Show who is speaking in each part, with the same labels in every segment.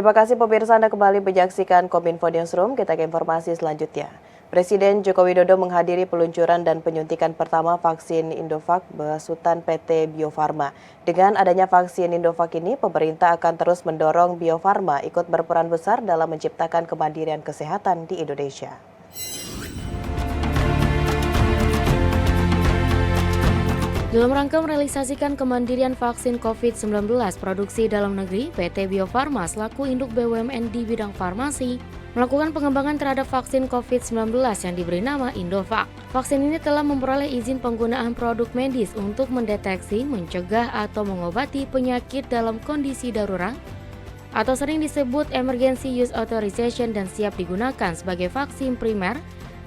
Speaker 1: Terima kasih pemirsa, Anda kembali menyaksikan Kominfo Newsroom. Kita ke informasi selanjutnya. Presiden Joko Widodo menghadiri peluncuran dan penyuntikan pertama vaksin Indovac besutan PT Bio Farma. Dengan adanya vaksin Indovac ini, pemerintah akan terus mendorong Bio Farma ikut berperan besar dalam menciptakan kemandirian kesehatan di Indonesia.
Speaker 2: Dalam rangka merealisasikan kemandirian vaksin COVID-19 produksi dalam negeri, PT Bio Farma selaku induk BUMN di bidang farmasi melakukan pengembangan terhadap vaksin COVID-19 yang diberi nama Indovac. Vaksin ini telah memperoleh izin penggunaan produk medis untuk mendeteksi, mencegah, atau mengobati penyakit dalam kondisi darurat atau sering disebut Emergency Use Authorization dan siap digunakan sebagai vaksin primer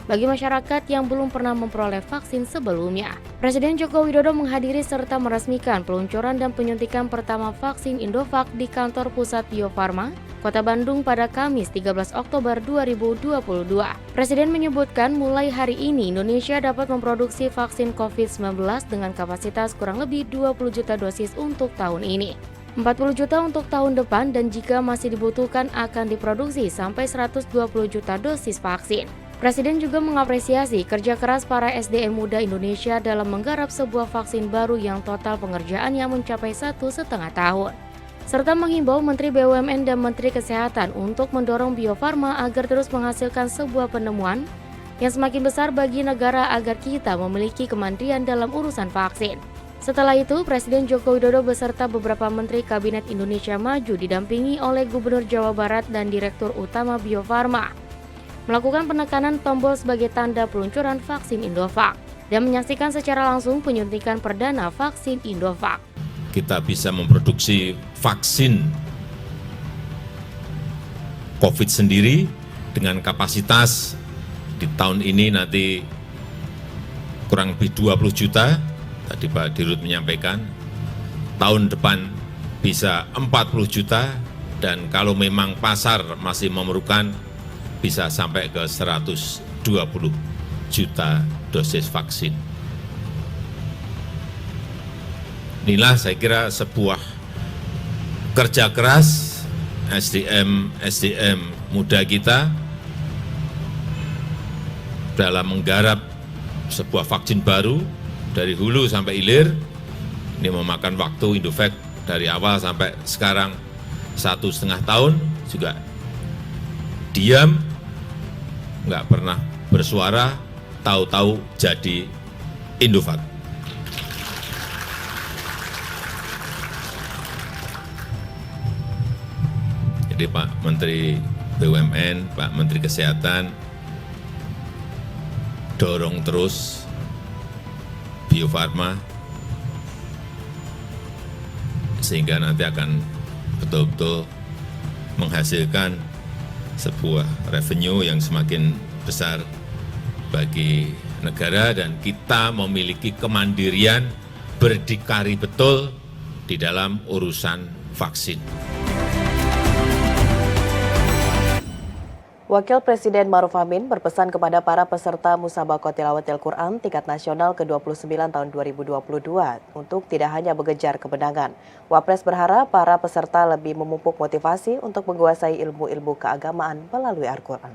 Speaker 2: bagi masyarakat yang belum pernah memperoleh vaksin sebelumnya. Presiden Joko Widodo menghadiri serta meresmikan peluncuran dan penyuntikan pertama vaksin Indovac di kantor pusat Bio Farma, Kota Bandung pada Kamis 13 Oktober 2022. Presiden menyebutkan mulai hari ini Indonesia dapat memproduksi vaksin COVID-19 dengan kapasitas kurang lebih 20 juta dosis untuk tahun ini. 40 juta untuk tahun depan dan jika masih dibutuhkan akan diproduksi sampai 120 juta dosis vaksin. Presiden juga mengapresiasi kerja keras para SDM muda Indonesia dalam menggarap sebuah vaksin baru yang total pengerjaannya mencapai 1,5 tahun. Serta menghimbau Menteri BUMN dan Menteri Kesehatan untuk mendorong Bio Farma agar terus menghasilkan sebuah penemuan yang semakin besar bagi negara agar kita memiliki kemandirian dalam urusan vaksin. Setelah itu, Presiden Joko Widodo beserta beberapa Menteri Kabinet Indonesia Maju didampingi oleh Gubernur Jawa Barat dan Direktur Utama Bio Farma melakukan penekanan tombol sebagai tanda peluncuran vaksin Indovac dan menyaksikan secara langsung penyuntikan perdana vaksin Indovac.
Speaker 3: Kita bisa memproduksi vaksin COVID sendiri dengan kapasitas di tahun ini nanti kurang lebih 20 juta, tadi Pak Dirut menyampaikan, tahun depan bisa 40 juta, dan kalau memang pasar masih memerlukan bisa sampai ke 120 juta dosis vaksin. Inilah saya kira sebuah kerja keras SDM muda kita dalam menggarap sebuah vaksin baru dari hulu sampai hilir. Ini memakan waktu Indovac dari awal sampai sekarang 1,5 tahun, juga diam, nggak pernah bersuara, tahu-tahu jadi Indovac. Jadi Pak Menteri BUMN, Pak Menteri Kesehatan, dorong terus Bio Farma sehingga nanti akan betul-betul menghasilkan sebuah revenue yang semakin besar bagi negara, dan kita memiliki kemandirian berdikari betul di dalam urusan vaksin.
Speaker 1: Wakil Presiden Ma'ruf Amin berpesan kepada para peserta Musabaqah Tilawatil Quran tingkat nasional ke-29 tahun 2022 untuk tidak hanya mengejar kemenangan. Wapres berharap para peserta lebih memupuk motivasi untuk menguasai ilmu-ilmu keagamaan melalui Al-Quran.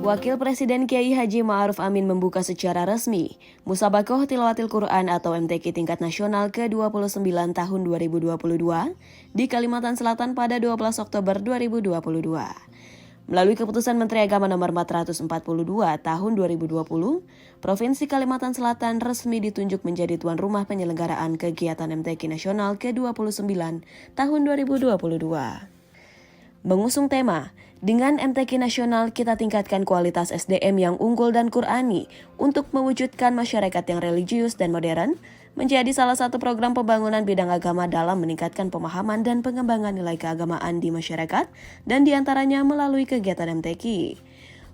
Speaker 4: Wakil Presiden Kiai Haji Ma'ruf Amin membuka secara resmi Musabaqah Tilawatil Quran atau MTQ tingkat nasional ke-29 tahun 2022 di Kalimantan Selatan pada 12 Oktober 2022. Melalui keputusan Menteri Agama nomor 442 tahun 2020, Provinsi Kalimantan Selatan resmi ditunjuk menjadi tuan rumah penyelenggaraan kegiatan MTQ nasional ke-29 tahun 2022. Mengusung tema, dengan MTQ nasional kita tingkatkan kualitas SDM yang unggul dan Qur'ani untuk mewujudkan masyarakat yang religius dan modern, menjadi salah satu program pembangunan bidang agama dalam meningkatkan pemahaman dan pengembangan nilai keagamaan di masyarakat dan diantaranya melalui kegiatan MTQ.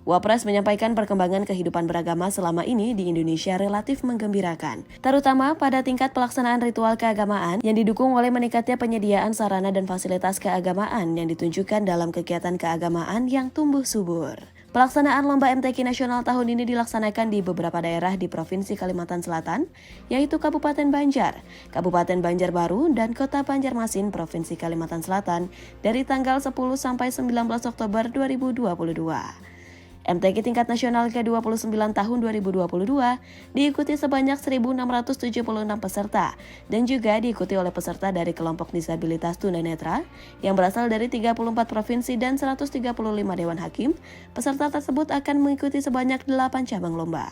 Speaker 4: Wapres menyampaikan perkembangan kehidupan beragama selama ini di Indonesia relatif menggembirakan, terutama pada tingkat pelaksanaan ritual keagamaan yang didukung oleh meningkatnya penyediaan sarana dan fasilitas keagamaan yang ditunjukkan dalam kegiatan keagamaan yang tumbuh subur. Pelaksanaan Lomba MTQ Nasional tahun ini dilaksanakan di beberapa daerah di Provinsi Kalimantan Selatan, yaitu Kabupaten Banjar, Kabupaten Banjarbaru, dan Kota Banjarmasin, Provinsi Kalimantan Selatan dari tanggal 10 sampai 19 Oktober 2022. MTQ tingkat nasional ke-29 tahun 2022 diikuti sebanyak 1.676 peserta dan juga diikuti oleh peserta dari kelompok disabilitas tunanetra yang berasal dari 34 provinsi dan 135 dewan hakim. Peserta tersebut akan mengikuti sebanyak 8 cabang lomba.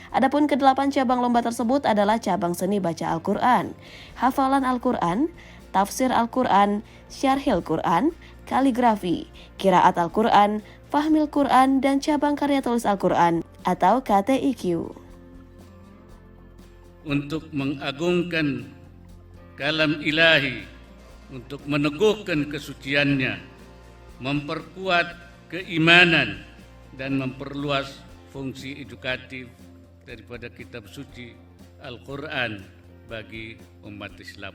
Speaker 4: Adapun ke-8 cabang lomba tersebut adalah cabang seni baca Al-Quran, hafalan Al-Quran, tafsir Al-Quran, syarhil Quran, kaligrafi, qiraat Al-Quran, Fahmil Quran, dan cabang karya tulis Al-Quran atau KTIQ.
Speaker 5: Untuk mengagungkan kalam ilahi, untuk meneguhkan kesuciannya, memperkuat keimanan, dan memperluas fungsi edukatif daripada kitab suci Al-Quran bagi umat Islam.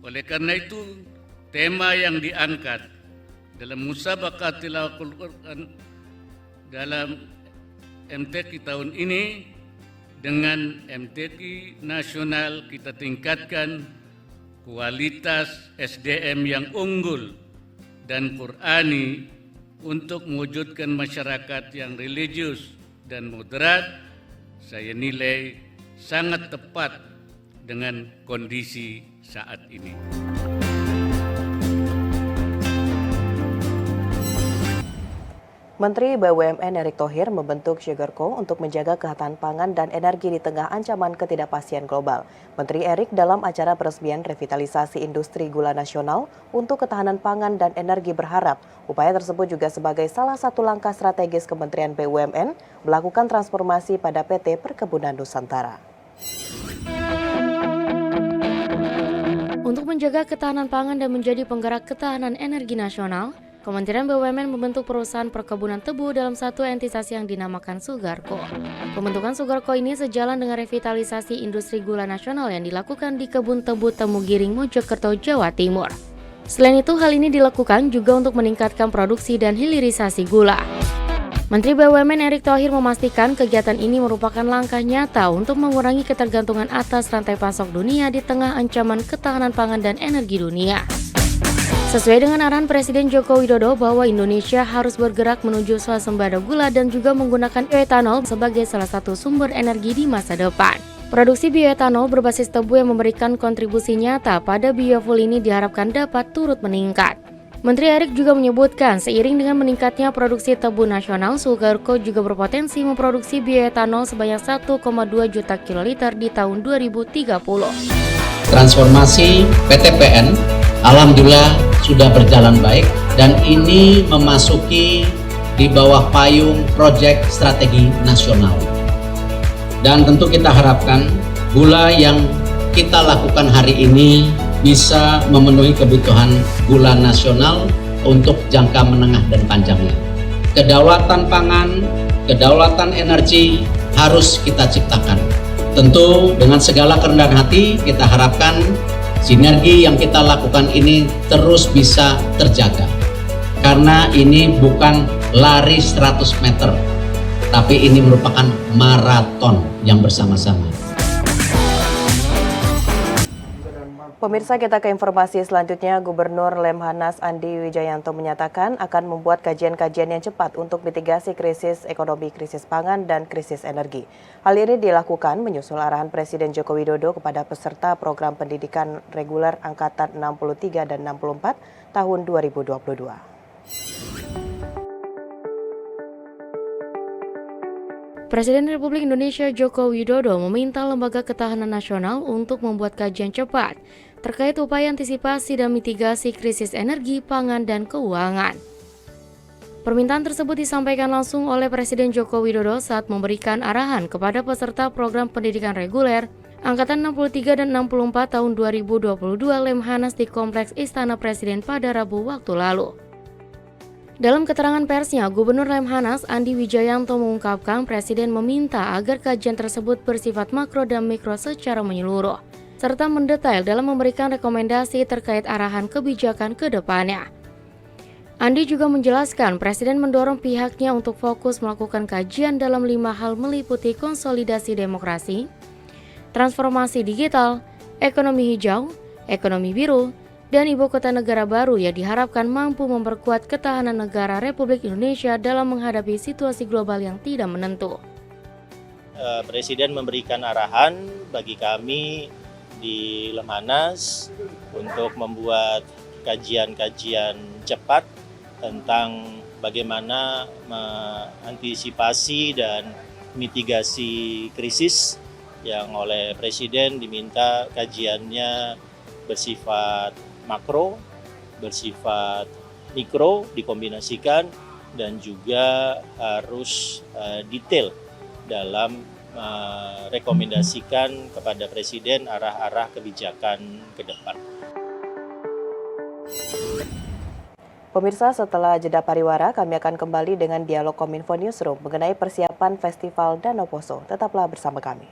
Speaker 5: Oleh karena itu, tema yang diangkat dalam musabaqah tilawatul Quran dalam MTQ tahun ini, dengan MTQ nasional kita tingkatkan kualitas SDM yang unggul dan Qurani untuk mewujudkan masyarakat yang religius dan moderat. Saya nilai sangat tepat dengan kondisi saat ini.
Speaker 1: Menteri BUMN Erick Thohir membentuk Sugarco untuk menjaga ketahanan pangan dan energi di tengah ancaman ketidakpastian global. Menteri Erick dalam acara peresmian revitalisasi industri gula nasional untuk ketahanan pangan dan energi berharap upaya tersebut juga sebagai salah satu langkah strategis Kementerian BUMN melakukan transformasi pada PT Perkebunan Nusantara.
Speaker 2: Untuk menjaga ketahanan pangan dan menjadi penggerak ketahanan energi nasional, Kementerian BUMN membentuk perusahaan perkebunan tebu dalam satu entitas yang dinamakan Sugarco. Pembentukan Sugarco ini sejalan dengan revitalisasi industri gula nasional yang dilakukan di Kebun Tebu Temugiring, Mojokerto, Jawa Timur. Selain itu, hal ini dilakukan juga untuk meningkatkan produksi dan hilirisasi gula. Menteri BUMN Erick Thohir memastikan kegiatan ini merupakan langkah nyata untuk mengurangi ketergantungan atas rantai pasok dunia di tengah ancaman ketahanan pangan dan energi dunia. Sesuai dengan arahan Presiden Joko Widodo bahwa Indonesia harus bergerak menuju swasembada gula dan juga menggunakan bioetanol sebagai salah satu sumber energi di masa depan. Produksi bioetanol berbasis tebu yang memberikan kontribusi nyata pada biofuel ini diharapkan dapat turut meningkat. Menteri Erick juga menyebutkan seiring dengan meningkatnya produksi tebu nasional, Sugarco juga berpotensi memproduksi bioetanol sebanyak 1,2 juta kiloliter di tahun 2030.
Speaker 6: Transformasi PTPN alhamdulillah sudah berjalan baik dan ini memasuki di bawah payung proyek strategi nasional. Dan tentu kita harapkan gula yang kita lakukan hari ini bisa memenuhi kebutuhan gula nasional untuk jangka menengah dan panjangnya. Kedaulatan pangan, kedaulatan energi harus kita ciptakan. Tentu dengan segala kerendahan hati kita harapkan sinergi yang kita lakukan ini terus bisa terjaga. Karena ini bukan lari 100 meter, tapi ini merupakan maraton yang bersama-sama.
Speaker 1: Pemirsa, kita ke informasi selanjutnya. Gubernur Lemhanas Andi Wijayanto menyatakan akan membuat kajian-kajian yang cepat untuk mitigasi krisis ekonomi, krisis pangan, dan krisis energi. Hal ini dilakukan menyusul arahan Presiden Joko Widodo kepada peserta program pendidikan reguler Angkatan 63 dan 64 tahun 2022.
Speaker 2: Presiden Republik Indonesia Joko Widodo meminta Lembaga Ketahanan Nasional untuk membuat kajian cepat terkait upaya antisipasi dan mitigasi krisis energi, pangan, dan keuangan. Permintaan tersebut disampaikan langsung oleh Presiden Joko Widodo saat memberikan arahan kepada peserta program pendidikan reguler Angkatan 63 dan 64 tahun 2022 Lemhanas di Kompleks Istana Presiden pada Rabu waktu lalu. Dalam keterangan persnya, Gubernur Lemhanas Andi Wijayanto mengungkapkan Presiden meminta agar kajian tersebut bersifat makro dan mikro secara menyeluruh, serta mendetail dalam memberikan rekomendasi terkait arahan kebijakan ke depannya. Andi juga menjelaskan Presiden mendorong pihaknya untuk fokus melakukan kajian dalam 5 hal meliputi konsolidasi demokrasi, transformasi digital, ekonomi hijau, ekonomi biru, dan ibu kota negara baru yang diharapkan mampu memperkuat ketahanan negara Republik Indonesia dalam menghadapi situasi global yang tidak menentu.
Speaker 7: Presiden memberikan arahan bagi kami di Lemhanas untuk membuat kajian-kajian cepat tentang bagaimana mengantisipasi dan mitigasi krisis yang oleh Presiden diminta kajiannya bersifat makro, bersifat mikro dikombinasikan dan juga harus detail dalam rekomendasikan kepada Presiden arah-arah kebijakan ke depan.
Speaker 1: Pemirsa, setelah jeda pariwara, kami akan kembali dengan dialog Kominfo Newsroom mengenai persiapan Festival Danau Poso. Tetaplah bersama kami.